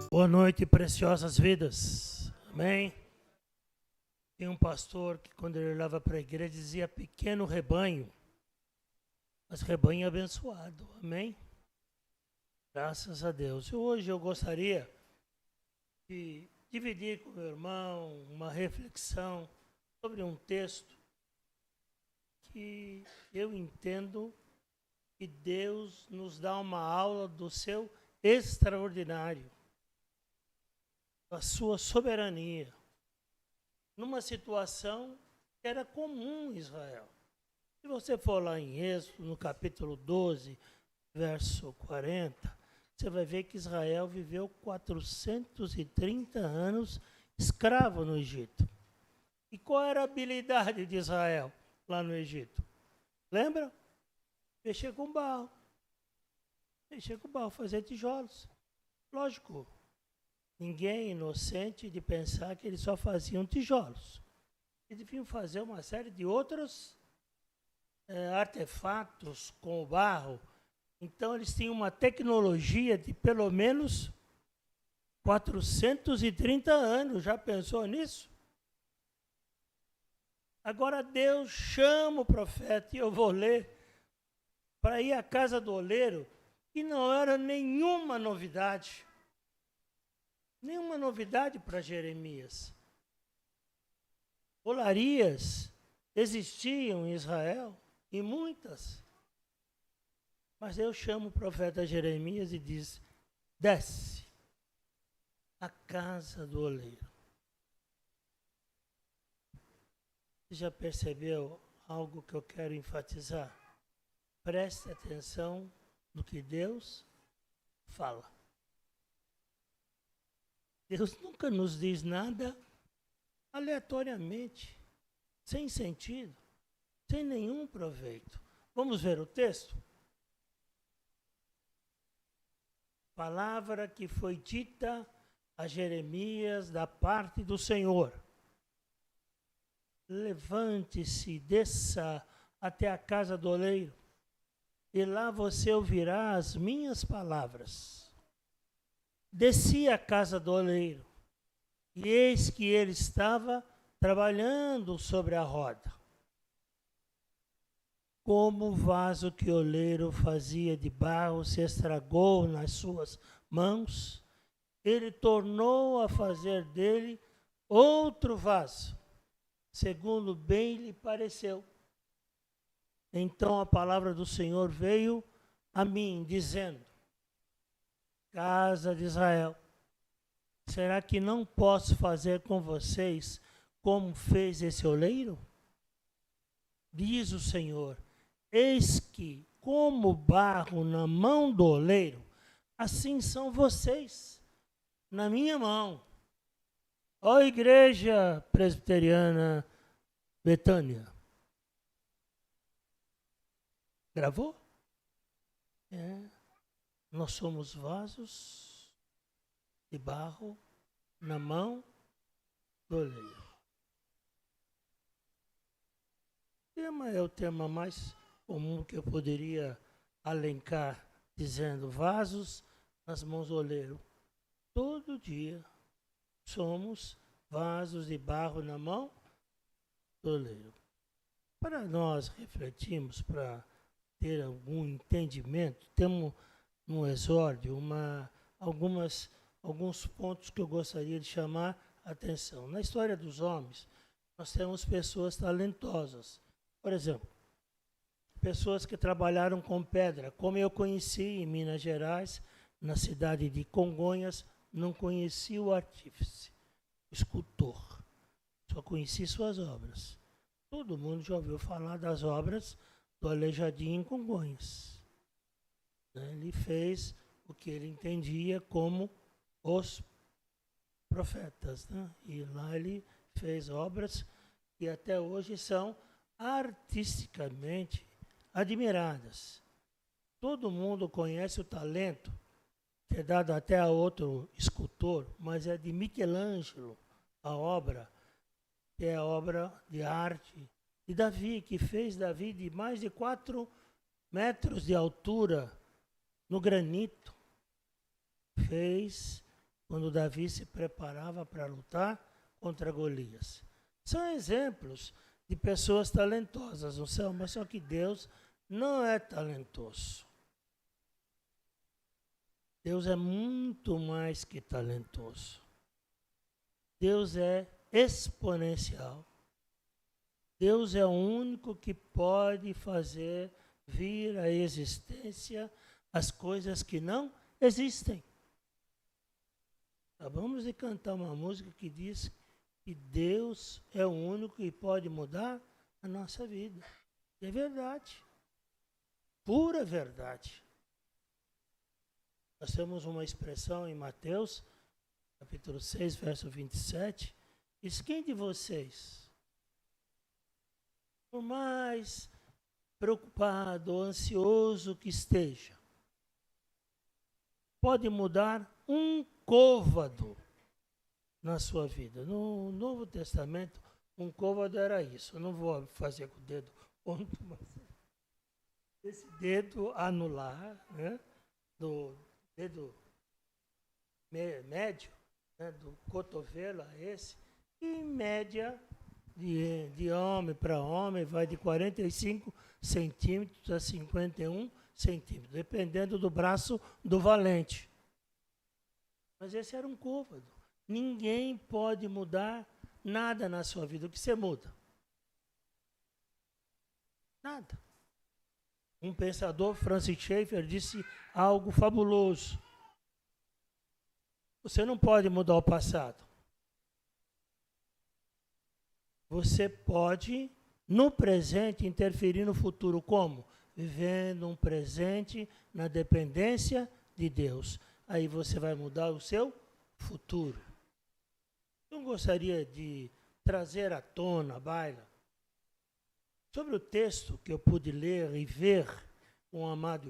Boa noite, preciosas vidas. Amém? Tem um pastor que, quando ele olhava para a igreja, dizia pequeno rebanho, mas rebanho abençoado. Amém? Graças a Deus. E hoje eu gostaria de dividir com meu irmão uma reflexão sobre um texto que eu entendo que Deus nos dá uma aula do seu extraordinário, da sua soberania, numa situação que era comum em Israel. Se você for lá em Êxodo, no capítulo 12, verso 40, você vai ver que Israel viveu 430 anos escravo no Egito. E qual era a habilidade de Israel lá no Egito? Lembra? Mexer com barro. Mexer com barro, fazer tijolos. Lógico, ninguém é inocente de pensar que eles só faziam tijolos. Eles deviam fazer uma série de outros artefatos com o barro. Então, eles tinham uma tecnologia de pelo menos 430 anos. Já pensou nisso? Agora, Deus chama o profeta, e eu vou ler, para ir à casa do oleiro, e não era nenhuma novidade. Nenhuma novidade para Jeremias. Olarias existiam em Israel, e muitas. Mas eu chamo o profeta Jeremias e diz: desce à casa do oleiro. Você já percebeu algo que eu quero enfatizar? Preste atenção no que Deus fala. Deus nunca nos diz nada aleatoriamente, sem sentido, sem nenhum proveito. Vamos ver o texto? Palavra que foi dita a Jeremias da parte do Senhor. Levante-se, desça até a casa do oleiro, e lá você ouvirá as minhas palavras. Desci à casa do oleiro, e eis que ele estava trabalhando sobre a roda. Como o vaso que o oleiro fazia de barro se estragou nas suas mãos, ele tornou a fazer dele outro vaso, segundo bem lhe pareceu. Então a palavra do Senhor veio a mim, dizendo: casa de Israel, será que não posso fazer com vocês como fez esse oleiro? Diz o Senhor: eis que, como barro na mão do oleiro, assim são vocês na minha mão. Ó Igreja Presbiteriana Betânia. Gravou? Nós somos vasos de barro na mão do oleiro. O tema é o tema mais comum que eu poderia alencar, dizendo vasos nas mãos do oleiro. Todo dia somos vasos de barro na mão do oleiro. Para nós refletirmos, para ter algum entendimento, temos no exórdio alguns pontos que eu gostaria de chamar a atenção. Na história dos homens, nós temos pessoas talentosas. Por exemplo, pessoas que trabalharam com pedra, como eu conheci em Minas Gerais, na cidade de Congonhas, não conheci o artífice, o escultor, só conheci suas obras. Todo mundo já ouviu falar das obras do Aleijadinho em Congonhas. Ele fez o que ele entendia como os profetas. E lá ele fez obras que até hoje são artisticamente admiradas. Todo mundo conhece o talento, que é dado até a outro escultor, mas é de Michelangelo, a obra, que é a obra de arte de Davi, que fez Davi de mais de 4 metros de altura no granito. Fez quando Davi se preparava para lutar contra Golias. São exemplos de pessoas talentosas, não são? Mas só que Deus não é talentoso. Deus é muito mais que talentoso. Deus é exponencial. Deus é o único que pode fazer vir à existência as coisas que não existem. Acabamos de cantar uma música que diz que Deus é o único que pode mudar a nossa vida. E é verdade. Pura verdade. Nós temos uma expressão em Mateus, capítulo 6, verso 27, diz: quem de vocês, por mais preocupado ou ansioso que esteja, pode mudar um côvado na sua vida? No Novo Testamento, um côvado era isso. Eu não vou fazer com o dedo ponto, mas esse dedo anular, né, do dedo médio, né, do cotovelo a esse, que em média, de homem para homem, vai de 45 centímetros a 51 centímetros, dependendo do braço do valente. Mas esse era um côvado. Ninguém pode mudar nada na sua vida. O que você muda? Nada. Um pensador, Francis Schaeffer, disse algo fabuloso. Você não pode mudar o passado. Você pode, no presente, interferir no futuro. Como? Vivendo um presente na dependência de Deus. Aí você vai mudar o seu futuro. Eu gostaria de trazer à tona, à baila, sobre o texto que eu pude ler e ver para o amado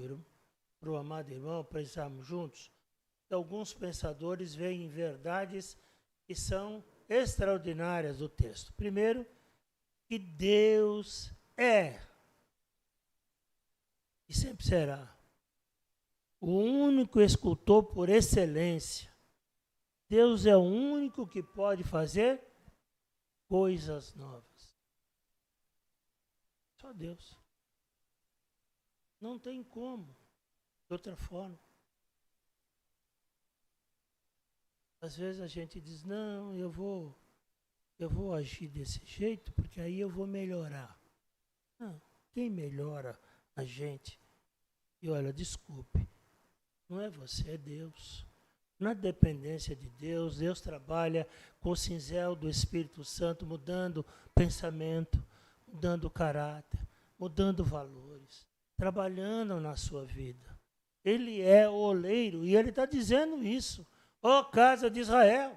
irmão, pensarmos juntos. Alguns pensadores veem verdades que são extraordinárias do texto. Primeiro, que Deus é e sempre será o único escultor por excelência. Deus é o único que pode fazer coisas novas. Só Deus. Não tem como de outra forma. Às vezes a gente diz: não, eu vou agir desse jeito porque aí eu vou melhorar. Não, quem melhora a gente? E olha, desculpe, não é você, é Deus. Na dependência de Deus, Deus trabalha com o cinzel do Espírito Santo, mudando pensamento, mudando caráter, mudando valores, trabalhando na sua vida. Ele é o oleiro e ele está dizendo isso. Ó casa de Israel,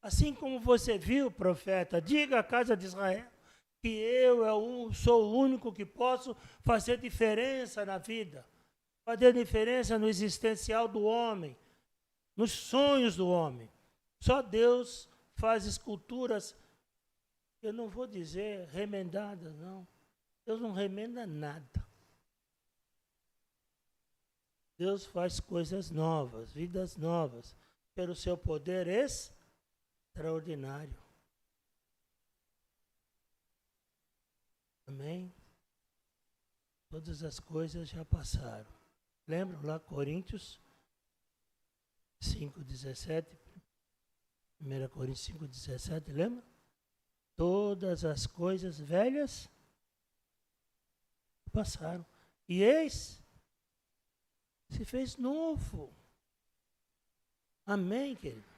assim como você viu, profeta, diga à casa de Israel que eu sou o único que posso fazer diferença na vida, fazer diferença no existencial do homem, nos sonhos do homem. Só Deus faz esculturas, eu não vou dizer remendadas, não. Deus não remenda nada. Deus faz coisas novas, vidas novas, pelo seu poder extraordinário. Amém? Todas as coisas já passaram. Lembram lá Coríntios 5:17? 1 Coríntios 5:17, lembra? Todas as coisas velhas passaram. E eis, se fez novo. Amém, querido?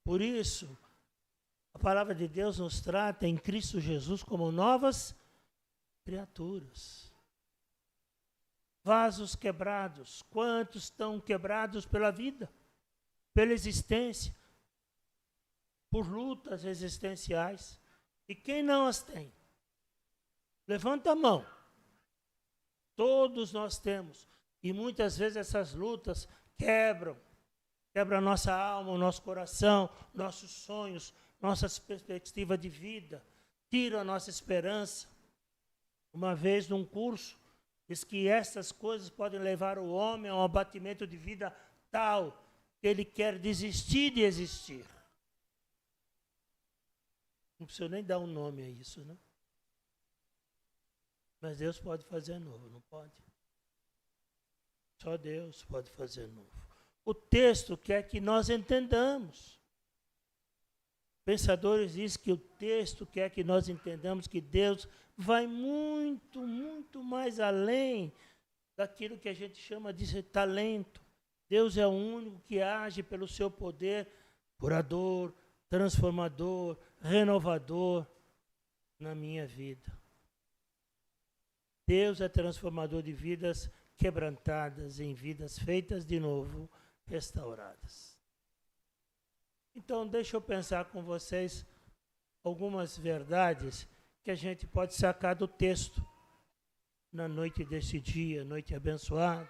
Por isso, a palavra de Deus nos trata em Cristo Jesus como novas criaturas. Vasos quebrados. Quantos estão quebrados pela vida, pela existência, por lutas existenciais? E quem não as tem? Levanta a mão. Todos nós temos. E muitas vezes essas lutas quebram a nossa alma, o nosso coração, nossos sonhos, nossas perspectivas de vida, tiram a nossa esperança. Uma vez, num curso, diz que essas coisas podem levar o homem a um abatimento de vida tal que ele quer desistir de existir. Não precisa nem dar um nome a isso, né? Mas Deus pode fazer novo, não pode? Só Deus pode fazer novo. O texto quer que nós entendamos. Pensadores dizem que o texto quer que nós entendamos que Deus vai muito, muito mais além daquilo que a gente chama de talento. Deus é o único que age pelo seu poder curador, transformador, renovador na minha vida. Deus é transformador de vidas quebrantadas em vidas feitas de novo, restauradas. Então, deixa eu pensar com vocês algumas verdades que a gente pode sacar do texto na noite desse dia, noite abençoada,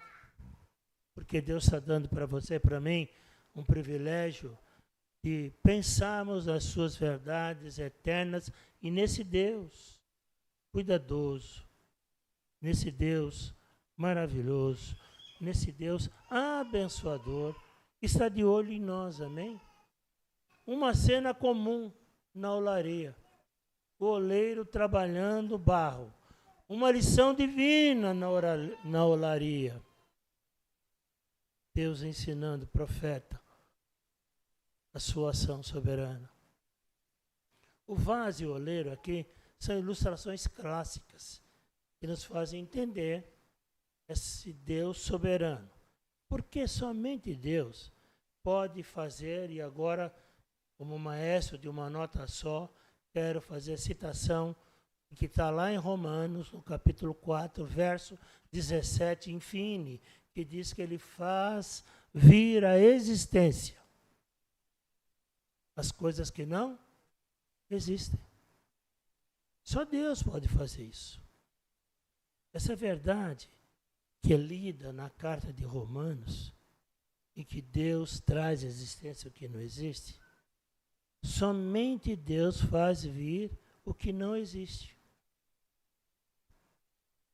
porque Deus está dando para você e para mim um privilégio de pensarmos nas suas verdades eternas e nesse Deus cuidadoso, nesse Deus maravilhoso, nesse Deus abençoador, que está de olho em nós, amém? Uma cena comum na olaria, o oleiro trabalhando barro, uma lição divina na olaria, Deus ensinando o profeta a sua ação soberana. O vaso e o oleiro aqui são ilustrações clássicas que nos fazem entender esse Deus soberano. Porque somente Deus pode fazer, e agora, como maestro de uma nota só, quero fazer a citação que está lá em Romanos, no capítulo 4, verso 17, infine, que diz que ele faz vir à existência as coisas que não existem. Só Deus pode fazer isso. Essa verdade que é lida na carta de Romanos, e que Deus traz à existência o que não existe, somente Deus faz vir o que não existe.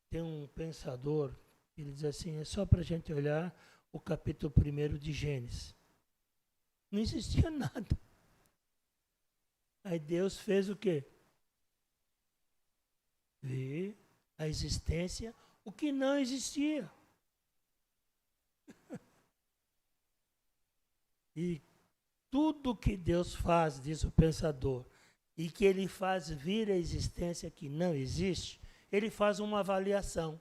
Tem um pensador, ele diz assim, é só para a gente olhar o capítulo 1 de Gênesis. Não existia nada. Aí Deus fez o quê? Ver a existência o que não existia. E tudo que Deus faz, diz o pensador, e que ele faz vir à existência que não existe, ele faz uma avaliação,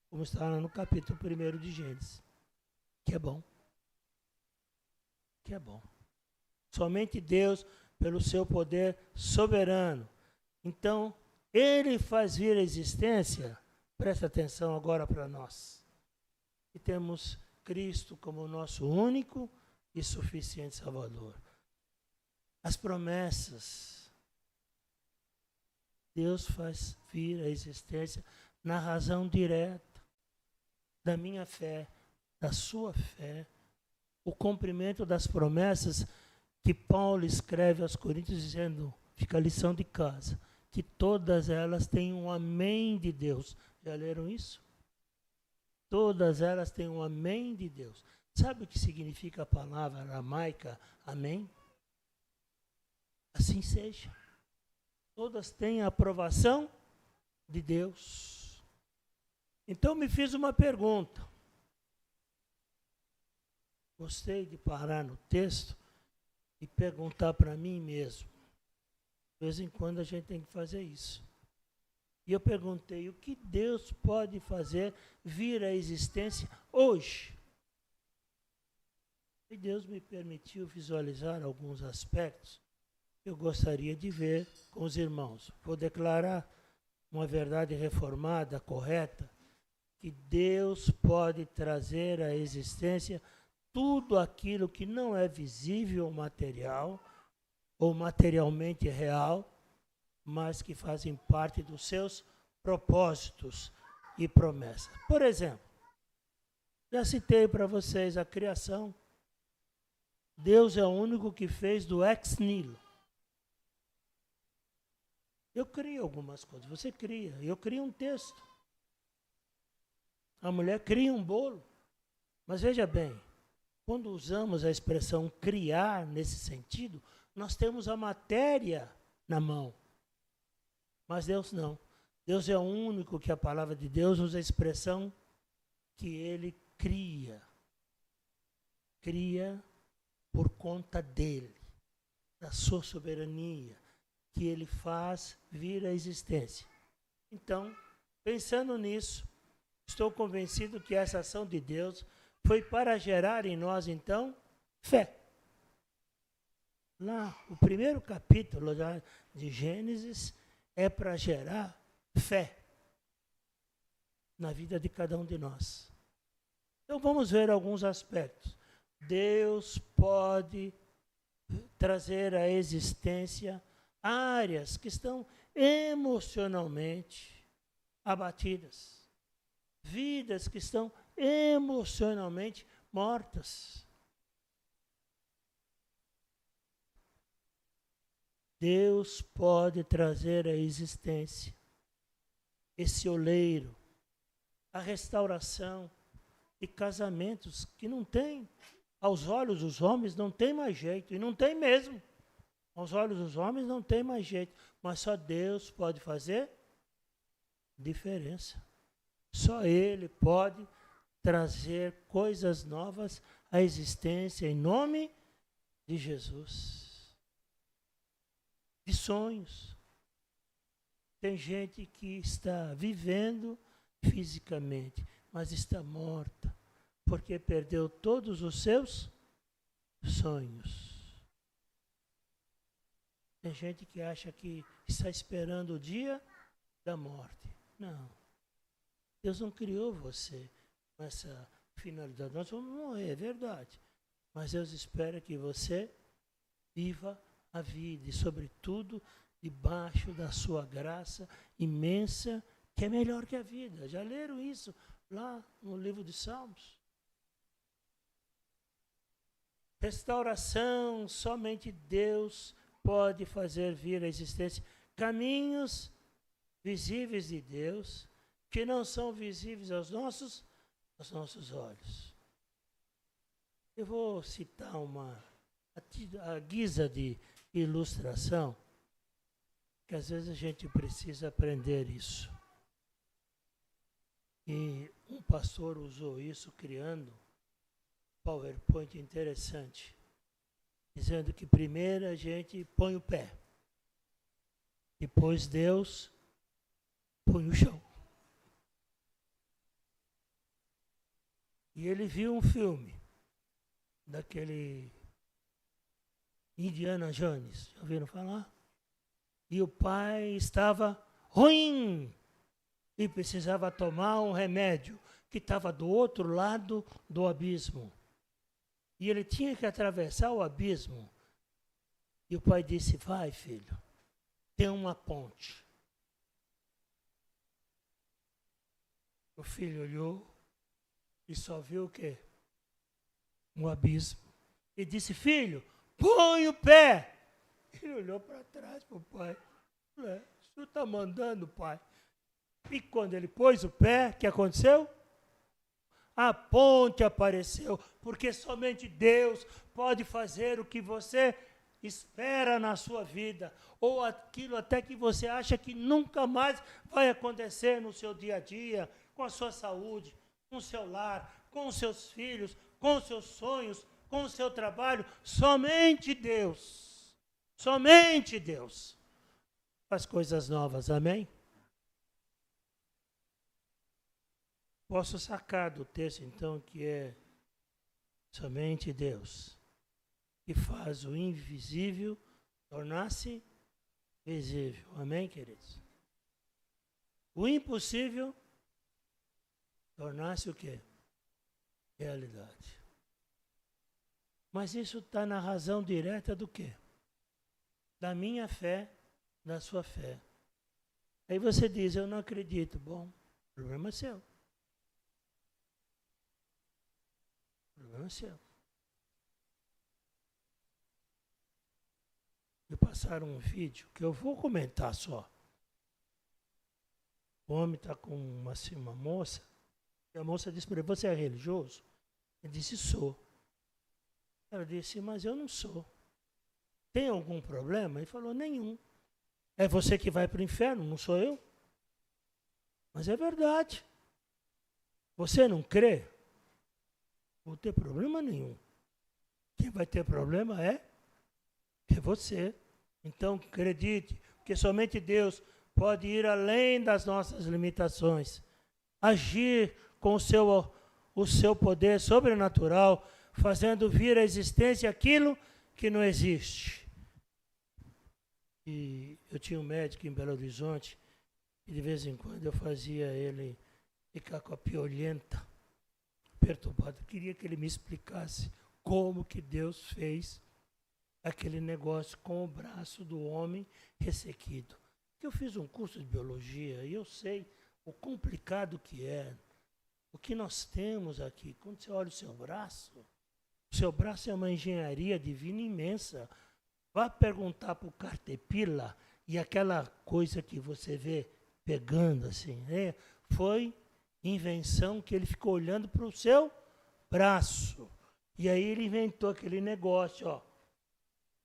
como está lá no capítulo 1 de Gênesis, que é bom. Que é bom. Somente Deus, pelo seu poder soberano. Então, ele faz vir à existência, presta atenção agora para nós, e temos Cristo como nosso único e suficiente Salvador. As promessas, Deus faz vir à existência na razão direta da minha fé, da sua fé, o cumprimento das promessas que Paulo escreve aos Coríntios dizendo, fica a lição de casa, que todas elas têm um amém de Deus. Já leram isso? Todas elas têm um amém de Deus. Sabe o que significa a palavra aramaica amém? Assim seja. Todas têm a aprovação de Deus. Então me fiz uma pergunta. Gostei de parar no texto e perguntar para mim mesmo. De vez em quando a gente tem que fazer isso. E eu perguntei, o que Deus pode fazer vir à existência hoje? E Deus me permitiu visualizar alguns aspectos que eu gostaria de ver com os irmãos. Vou declarar uma verdade reformada, correta, que Deus pode trazer à existência tudo aquilo que não é visível ou material, ou materialmente real, mas que fazem parte dos seus propósitos e promessas. Por exemplo, já citei para vocês a criação. Deus é o único que fez do ex nihilo, Eu crio algumas coisas, você cria. Eu crio um texto. A mulher cria um bolo. Mas veja bem, quando usamos a expressão criar nesse sentido, nós temos a matéria na mão. Mas Deus não. Deus é o único que a palavra de Deus usa a expressão que ele cria. Cria por conta dele, da sua soberania, que ele faz vir à existência. Então, pensando nisso, estou convencido que essa ação de Deus foi para gerar em nós, então, fé. Lá, o primeiro capítulo de Gênesis é para gerar fé na vida de cada um de nós. Então, vamos ver alguns aspectos. Deus pode trazer à existência áreas que estão emocionalmente abatidas, vidas que estão emocionalmente mortas. Deus pode trazer à existência esse oleiro, a restauração de casamentos que não tem, aos olhos dos homens não tem mais jeito, e não tem mesmo. Aos olhos dos homens não tem mais jeito, mas só Deus pode fazer diferença. Só Ele pode trazer coisas novas à existência em nome de Jesus. De sonhos. Tem gente que está vivendo fisicamente, mas está morta, porque perdeu todos os seus sonhos. Tem gente que acha que está esperando o dia da morte. Não. Deus não criou você com essa finalidade. Nós vamos morrer, é verdade. Mas Deus espera que você viva a vida e, sobretudo, debaixo da sua graça imensa, que é melhor que a vida. Já leram isso lá no livro de Salmos? Restauração, somente Deus pode fazer vir à existência caminhos visíveis de Deus que não são visíveis aos nossos olhos. Eu vou citar a guisa de ilustração, que às vezes a gente precisa aprender isso. E um pastor usou isso criando PowerPoint interessante, dizendo que primeiro a gente põe o pé, depois Deus põe o chão. E ele viu um filme daquele Indiana Jones, já ouviram falar? E o pai estava ruim e precisava tomar um remédio que estava do outro lado do abismo. E ele tinha que atravessar o abismo. E o pai disse: vai, filho, tem uma ponte. O filho olhou e só viu o quê? Um abismo. E disse: filho, põe o pé. Ele olhou para trás para o pai. O senhor está mandando, pai. E quando ele pôs o pé, o que aconteceu? A ponte apareceu, porque somente Deus pode fazer o que você espera na sua vida, ou aquilo até que você acha que nunca mais vai acontecer no seu dia a dia, com a sua saúde, com o seu lar, com os seus filhos, com os seus sonhos, com o seu trabalho. Somente Deus faz coisas novas, amém? Posso sacar do texto, então, que é somente Deus que faz o invisível tornar-se visível. Amém, queridos? O impossível tornar-se o quê? Realidade. Mas isso está na razão direta do quê? Da minha fé, da sua fé. Aí você diz: eu não acredito. Bom, o problema é seu. O problema é seu. Me passaram um vídeo que eu vou comentar só. O homem está com uma moça, e a moça disse para ele, você é religioso? Ele disse, sou. Ela disse, mas eu não sou. Tem algum problema? Ele falou, nenhum. É você que vai para o inferno, não sou eu. Mas é verdade. Você não crê? Não vou ter problema nenhum. Quem vai ter problema é você. Então, acredite, porque somente Deus pode ir além das nossas limitações, agir com o seu poder sobrenatural, fazendo vir à existência aquilo que não existe. E eu tinha um médico em Belo Horizonte, e de vez em quando eu fazia ele ficar com a piolhenta, perturbado. Eu queria que ele me explicasse como que Deus fez aquele negócio com o braço do homem ressequido. Eu fiz um curso de biologia e eu sei o complicado que é. O que nós temos aqui, quando você olha o seu braço é uma engenharia divina imensa. Vá perguntar para o Caterpillar e aquela coisa que você vê pegando assim, né? Foi invenção que ele ficou olhando para o seu braço. E aí ele inventou aquele negócio, ó,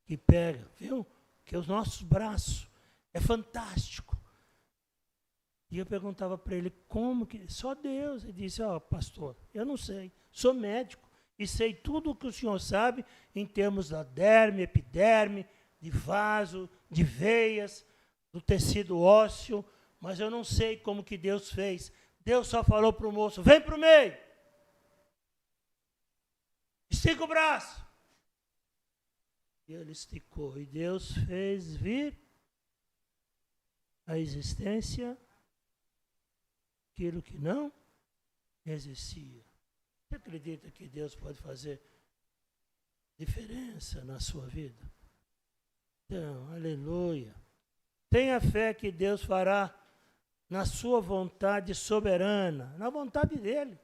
que pega, viu? Que os nossos braços é fantástico. E eu perguntava para ele como que... Só Deus. Ele disse, ó, pastor, eu não sei, sou médico e sei tudo o que o senhor sabe em termos da derme, epiderme, de vaso, de veias, do tecido ósseo, mas eu não sei como que Deus fez. Deus só falou para o moço, vem para o meio. Estica o braço. E ele esticou. E Deus fez vir a existência aquilo que não existia. Você acredita que Deus pode fazer diferença na sua vida? Então, aleluia. Tenha fé que Deus fará na sua vontade soberana, na vontade dele,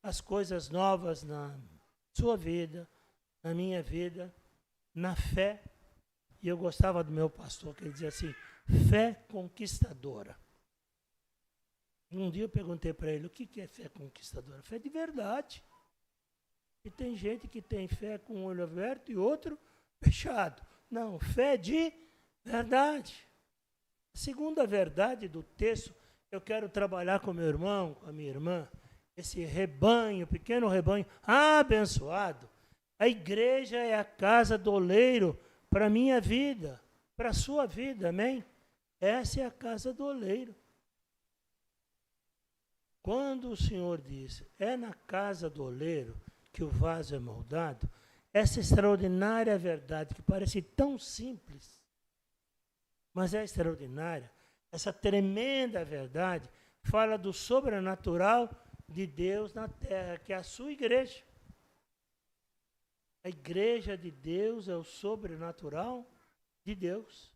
as coisas novas na sua vida, na minha vida, na fé. E eu gostava do meu pastor, que ele dizia assim, fé conquistadora. E um dia eu perguntei para ele, o que é fé conquistadora? Fé de verdade. E tem gente que tem fé com o olho aberto e outro fechado. Não, fé de verdade. A segunda verdade do texto, eu quero trabalhar com meu irmão, com a minha irmã, esse rebanho, pequeno rebanho abençoado. A igreja é a casa do oleiro para a minha vida, para a sua vida, amém? Essa é a casa do oleiro. Quando o Senhor diz, é na casa do oleiro que o vaso é moldado, essa extraordinária verdade, que parece tão simples, mas é extraordinária, essa tremenda verdade, fala do sobrenatural de Deus na terra, que é a sua igreja. A igreja de Deus é o sobrenatural de Deus.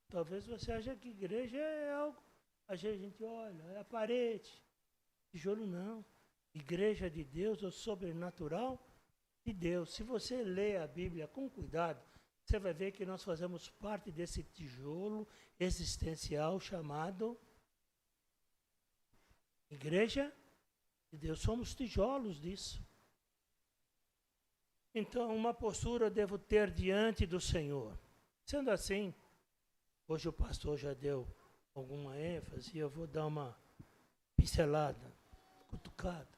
Talvez você ache que igreja é algo, a gente olha, é a parede, tijolo não. Igreja de Deus é o sobrenatural de Deus. Se você ler a Bíblia com cuidado, você vai ver que nós fazemos parte desse tijolo existencial chamado Igreja de Deus. Somos tijolos disso. Então, uma postura eu devo ter diante do Senhor. Sendo assim, hoje o pastor já deu alguma ênfase e eu vou dar uma pincelada, cutucada.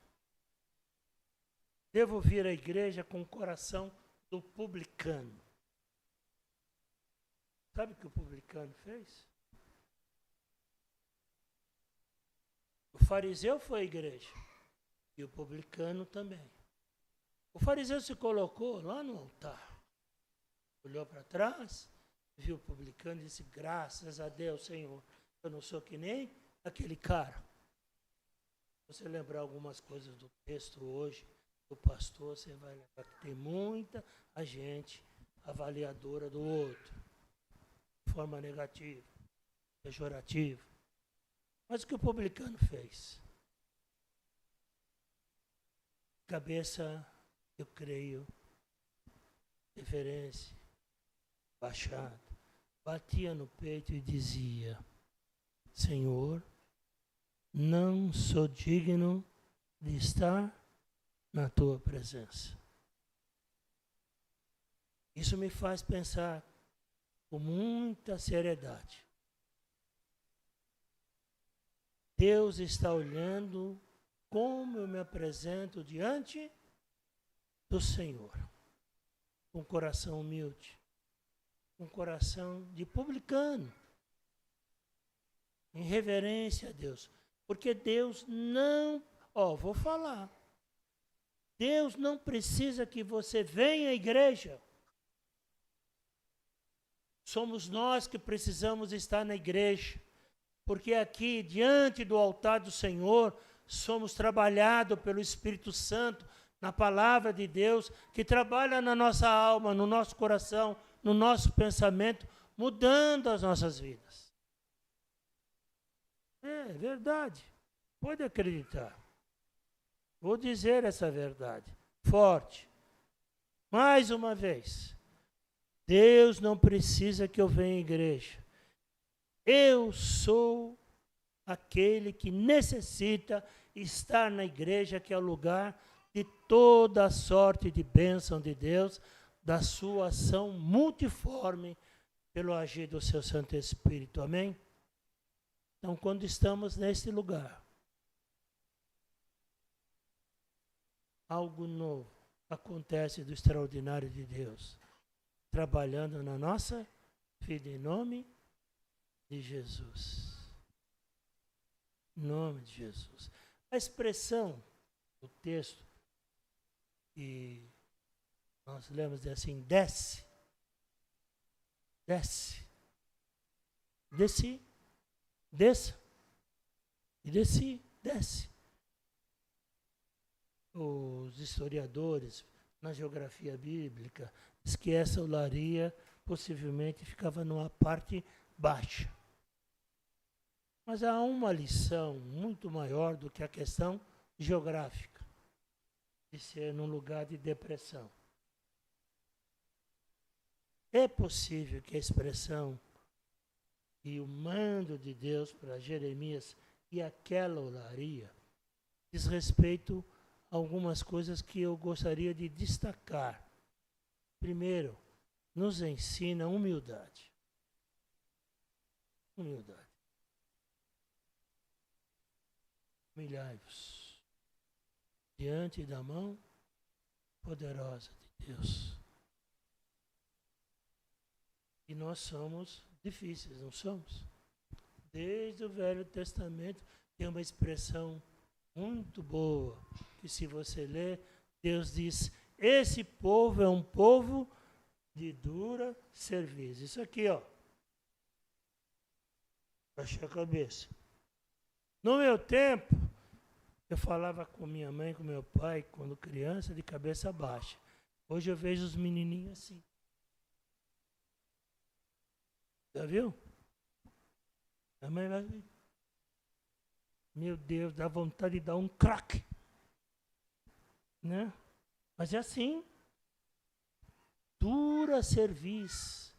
Devo vir à igreja com o coração do publicano. Sabe o que o publicano fez? O fariseu foi à igreja e o publicano também. O fariseu se colocou lá no altar, olhou para trás, viu o publicano e disse, graças a Deus, Senhor, eu não sou que nem aquele cara. Se você lembrar algumas coisas do texto hoje, do pastor, você vai lembrar que tem muita gente avaliadora do outro, de forma negativa, pejorativa. Mas o que o publicano fez? Cabeça, eu creio, reverência, baixada, batia no peito e dizia, Senhor, não sou digno de estar na tua presença. Isso me faz pensar com muita seriedade. Deus está olhando como eu me apresento diante do Senhor. Com coração humilde, com coração de publicano, em reverência a Deus. Porque Deus não, vou falar, Deus não precisa que você venha à igreja. Somos nós que precisamos estar na igreja, porque aqui, diante do altar do Senhor, somos trabalhados pelo Espírito Santo, na palavra de Deus, que trabalha na nossa alma, no nosso coração, no nosso pensamento, mudando as nossas vidas. É verdade, pode acreditar. Vou dizer essa verdade, forte. Mais uma vez, Deus não precisa que eu venha à igreja. Eu sou aquele que necessita estar na igreja, que é o lugar de toda a sorte de bênção de Deus, da sua ação multiforme pelo agir do seu Santo Espírito. Amém? Então, quando estamos neste lugar, algo novo acontece do extraordinário de Deus, trabalhando na nossa vida em nome de Jesus. Em nome de Jesus. A expressão do texto que nós lemos assim, desce, desce, desci, desça, e desci, desce. Os historiadores, na geografia bíblica, diz que essa olaria possivelmente ficava numa parte baixa. Mas há uma lição muito maior do que a questão geográfica, de ser num lugar de depressão. É possível que a expressão e o mando de Deus para Jeremias e aquela olaria diz respeito a algumas coisas que eu gostaria de destacar. Primeiro, nos ensina humildade. Humildade. Humilhai-vos diante da mão poderosa de Deus. E nós somos difíceis, não somos? Desde o Velho Testamento tem uma expressão muito boa, que se você ler, Deus diz, esse povo é um povo de dura serviço. Isso aqui, baixa a cabeça. No meu tempo, eu falava com minha mãe, com meu pai, quando criança, de cabeça baixa. Hoje eu vejo os menininhos assim. Já viu? A mãe vai... Meu Deus, dá vontade de dar um crack. Né? Mas é assim. Dura serviço.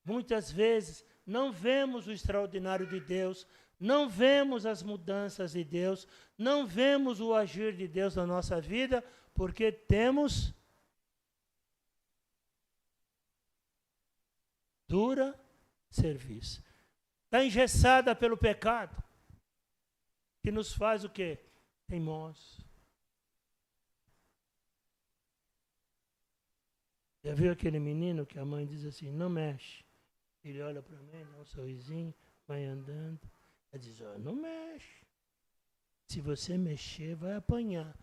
Muitas vezes não vemos o extraordinário de Deus, não vemos as mudanças de Deus, não vemos o agir de Deus na nossa vida, porque temos dura serviço. Está engessada pelo pecado, que nos faz o quê? Teimosos. Já viu aquele menino que a mãe diz assim, não mexe? Ele olha para mim, dá um sorrisinho, vai andando. Ela diz, não mexe. Se você mexer, vai apanhar.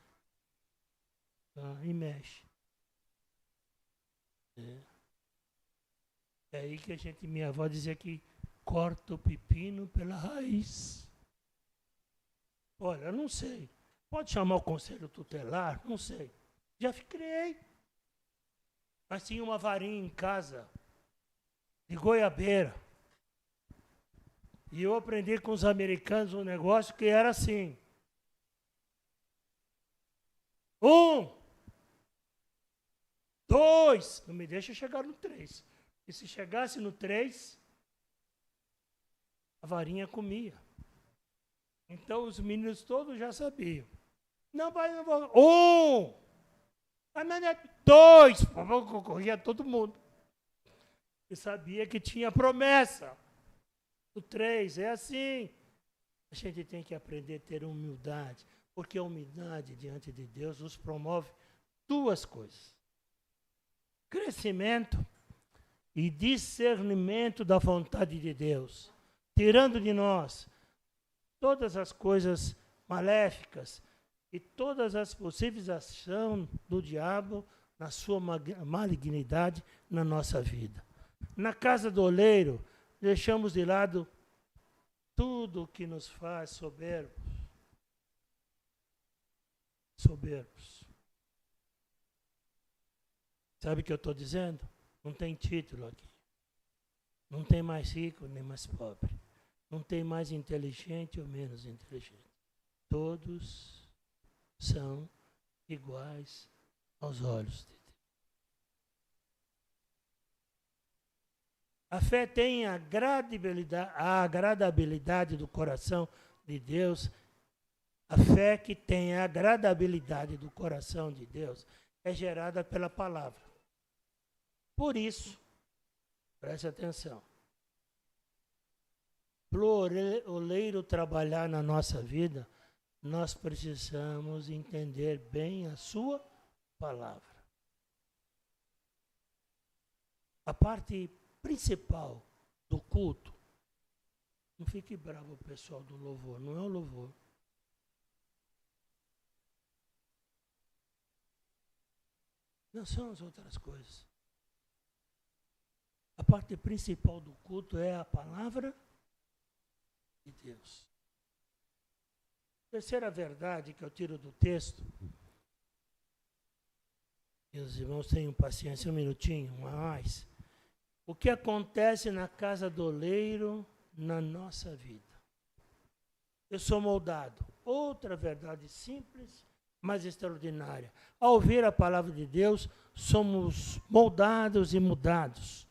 E mexe. É aí que minha avó dizia que corta o pepino pela raiz. Olha, eu não sei. Pode chamar o conselho tutelar? Não sei. Já criei. Mas tinha uma varinha em casa, de goiabeira. E eu aprendi com os americanos um negócio que era assim. 1, 2, não me deixa chegar no 3. E se chegasse no 3, a varinha comia. Então os meninos todos já sabiam. Não, pai, não vou. Um! Dois! Corria todo mundo. E sabia que tinha promessa. O 3 é assim. A gente tem que aprender a ter humildade, porque a humildade diante de Deus nos promove duas coisas: crescimento e discernimento da vontade de Deus, tirando de nós todas as coisas maléficas e todas as possíveis ações do diabo na sua malignidade na nossa vida. Na casa do oleiro, deixamos de lado tudo que nos faz soberbos. Soberbos. Sabe o que eu estou dizendo? Não tem título aqui. Não tem mais rico nem mais pobre. Não tem mais inteligente ou menos inteligente. Todos são iguais aos olhos de Deus. A fé tem a agradabilidade do coração de Deus. A fé que tem a agradabilidade do coração de Deus é gerada pela palavra. Por isso, preste atenção, para o oleiro trabalhar na nossa vida, nós precisamos entender bem a sua palavra. A parte principal do culto, não fique bravo o pessoal do louvor, não é o louvor. Não são as outras coisas. A parte principal do culto é a palavra de Deus. Terceira verdade que eu tiro do texto, e os irmãos tenham paciência, um minutinho, mais. O que acontece na casa do oleiro na nossa vida? Eu sou moldado. Outra verdade simples, mas extraordinária. Ao ouvir a palavra de Deus, somos moldados e mudados.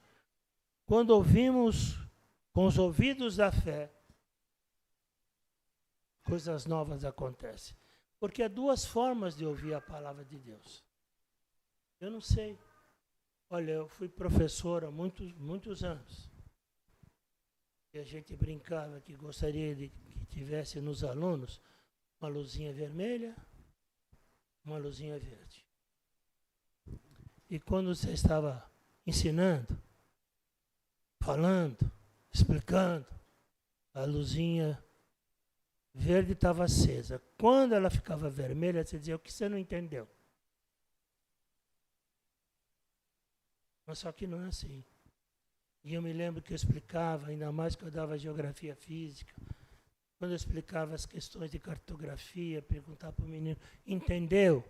Quando ouvimos com os ouvidos da fé, coisas novas acontecem. Porque há duas formas de ouvir a palavra de Deus. Eu não sei. Olha, eu fui professor há muitos anos. E a gente brincava que gostaria de que tivesse nos alunos uma luzinha vermelha, uma luzinha verde. E quando você estava ensinando, falando, explicando, a luzinha verde estava acesa. Quando ela ficava vermelha, você dizia: o que você não entendeu? Mas só que não é assim. E eu me lembro que eu explicava, ainda mais que eu dava geografia física, quando eu explicava as questões de cartografia, perguntava para o menino: entendeu?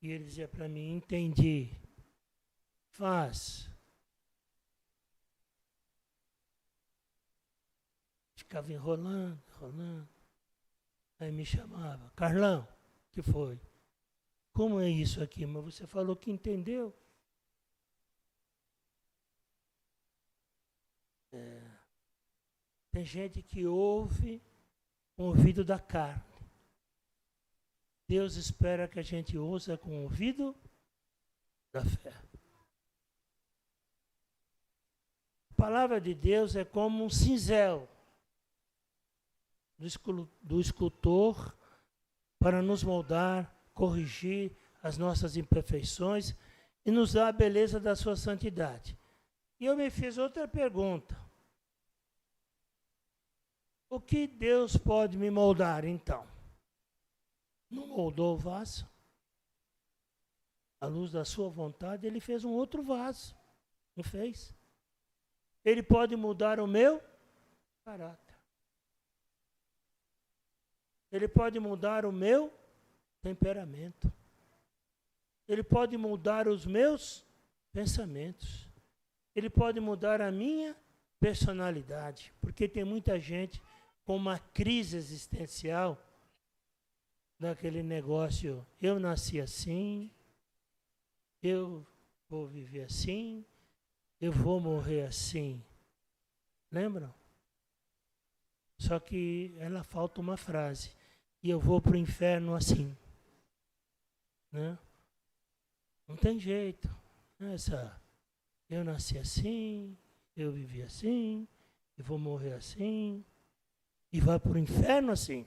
E ele dizia para mim: entendi. Faz. Ficava enrolando. Aí me chamava: Carlão, o que foi? Como é isso aqui? Mas você falou que entendeu. Tem gente que ouve com o ouvido da carne. Deus espera que a gente ouça com o ouvido da fé. A palavra de Deus é como um cinzel do escultor para nos moldar, corrigir as nossas imperfeições e nos dar a beleza da sua santidade. E eu me fiz outra pergunta. O que Deus pode me moldar, então? Não moldou o vaso? À luz da sua vontade, ele fez um outro vaso. Não fez? Ele pode mudar o meu caráter. Ele pode mudar o meu temperamento. Ele pode mudar os meus pensamentos. Ele pode mudar a minha personalidade. Porque tem muita gente com uma crise existencial daquele negócio: eu nasci assim, eu vou viver assim, eu vou morrer assim. Lembram? Só que ela falta uma frase. E eu vou para o inferno assim. Né? Não tem jeito. Eu nasci assim, eu vivi assim, e vou morrer assim, e vai para o inferno assim.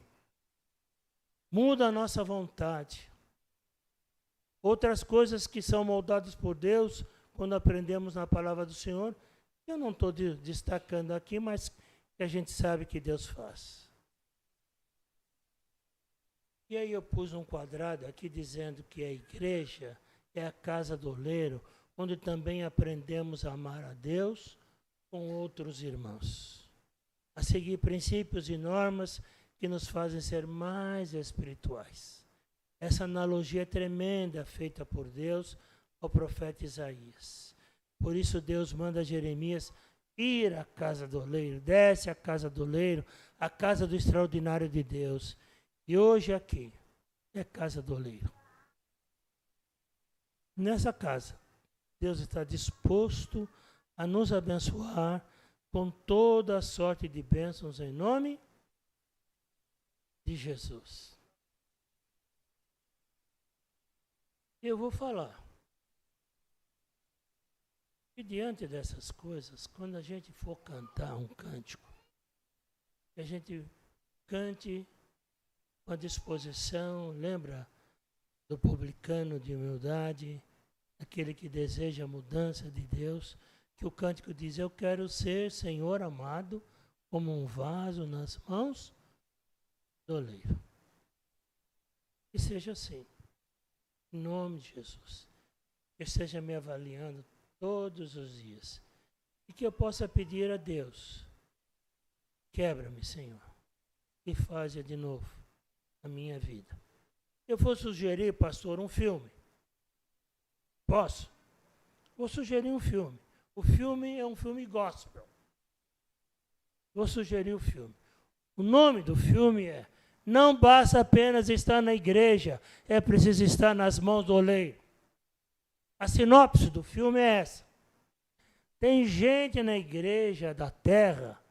Muda a nossa vontade. Outras coisas que são moldadas por Deus, quando aprendemos na palavra do Senhor, eu não estou destacando aqui, mas que a gente sabe que Deus faz. E aí eu pus um quadrado aqui dizendo que a igreja é a casa do oleiro, onde também aprendemos a amar a Deus com outros irmãos. A seguir princípios e normas que nos fazem ser mais espirituais. Essa analogia é tremenda, feita por Deus ao profeta Isaías. Por isso Deus manda Jeremias ir à casa do oleiro, desce à casa do oleiro, a casa do extraordinário de Deus. E hoje aqui é a casa do oleiro. Nessa casa, Deus está disposto a nos abençoar com toda a sorte de bênçãos em nome de Jesus. Eu vou falar. E diante dessas coisas, quando a gente for cantar um cântico, que a gente cante com a disposição, lembra do publicano de humildade, aquele que deseja a mudança de Deus, que o cântico diz: eu quero ser, Senhor amado, como um vaso nas mãos do oleiro. Que seja assim, em nome de Jesus. Que esteja me avaliando todos os dias. E que eu possa pedir a Deus: quebra-me, Senhor, e faça de novo a minha vida. Eu vou sugerir, pastor, um filme. Posso? Vou sugerir um filme. O filme é um filme gospel. Vou sugerir o filme. O nome do filme é Não Basta Apenas Estar na Igreja, é preciso estar nas mãos do oleiro. A sinopse do filme é essa. Tem gente na igreja da terra,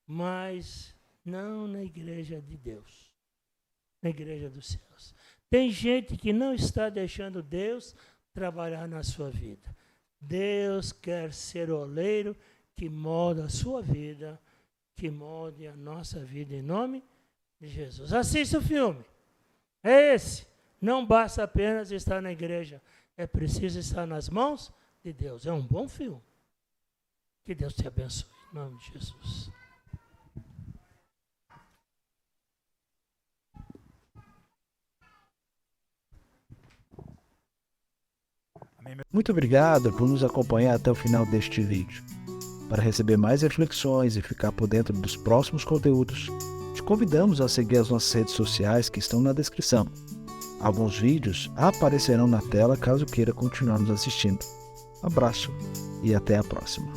mas não na igreja de Deus, na igreja dos céus. Tem gente que não está deixando Deus trabalhar na sua vida. Deus quer ser o oleiro que molda a sua vida, que molde a nossa vida em nome de Jesus. Assista o filme. É esse. Não basta apenas estar na igreja. É preciso estar nas mãos de Deus. É um bom filme. Que Deus te abençoe. Em nome de Jesus. Muito obrigado por nos acompanhar até o final deste vídeo. Para receber mais reflexões e ficar por dentro dos próximos conteúdos, te convidamos a seguir as nossas redes sociais que estão na descrição. Alguns vídeos aparecerão na tela caso queira continuar nos assistindo. Abraço e até a próxima.